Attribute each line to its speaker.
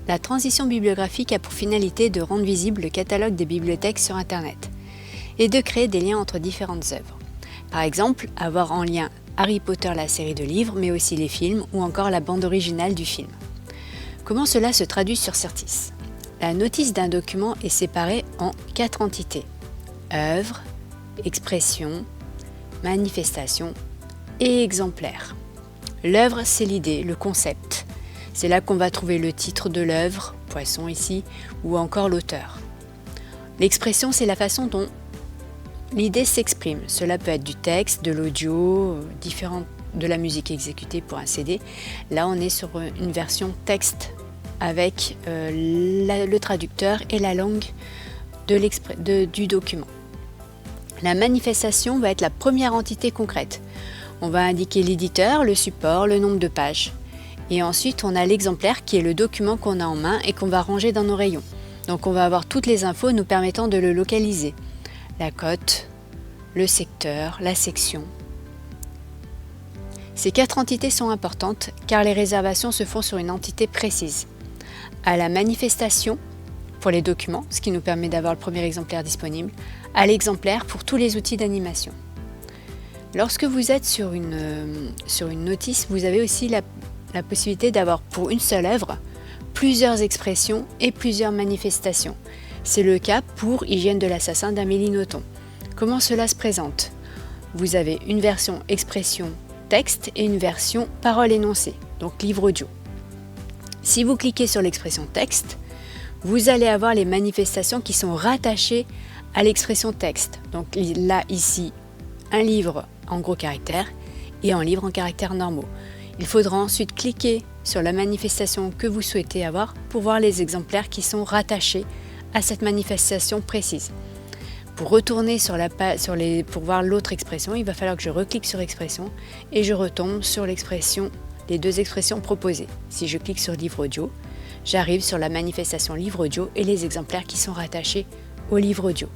Speaker 1: La transition bibliographique a pour finalité de rendre visible le catalogue des bibliothèques sur Internet et de créer des liens entre différentes œuvres. Par exemple, avoir en lien Harry Potter, la série de livres, mais aussi les films ou encore la bande originale du film. Comment cela se traduit sur Certis? La notice d'un document est séparée en 4 entités: œuvre, expression, manifestation et exemplaire. L'œuvre, c'est l'idée, le concept. C'est là qu'on va trouver le titre de l'œuvre, Poisson ici, ou encore l'auteur. L'expression, c'est la façon dont l'idée s'exprime. Cela peut être du texte, de l'audio, de la musique exécutée pour un CD. Là, on est sur une version texte avec le traducteur et la langue du document. La manifestation va être la première entité concrète. On va indiquer l'éditeur, le support, le nombre de pages. Et ensuite, on a l'exemplaire qui est le document qu'on a en main et qu'on va ranger dans nos rayons. Donc on va avoir toutes les infos nous permettant de le localiser. La cote, le secteur, la section. Ces 4 entités sont importantes car les réservations se font sur une entité précise. À la manifestation pour les documents, ce qui nous permet d'avoir le premier exemplaire disponible, à l'exemplaire pour tous les outils d'animation. Lorsque vous êtes sur une notice, vous avez aussi la possibilité d'avoir pour une seule œuvre plusieurs expressions et plusieurs manifestations. C'est le cas pour Hygiène de l'assassin d'Amélie Nothomb. Comment cela se présente? Vous avez une version expression texte et une version parole énoncée, donc livre audio. Si vous cliquez sur l'expression texte, vous allez avoir les manifestations qui sont rattachées à l'expression texte. Donc là, ici, un livre en gros caractères et un livre en caractères normaux. Il faudra ensuite cliquer sur la manifestation que vous souhaitez avoir pour voir les exemplaires qui sont rattachés à cette manifestation précise. Pour retourner pour voir l'autre expression, il va falloir que je reclique sur expression et je retombe sur les 2 expressions proposées. Si je clique sur livre audio, j'arrive sur la manifestation livre audio et les exemplaires qui sont rattachés au livre audio.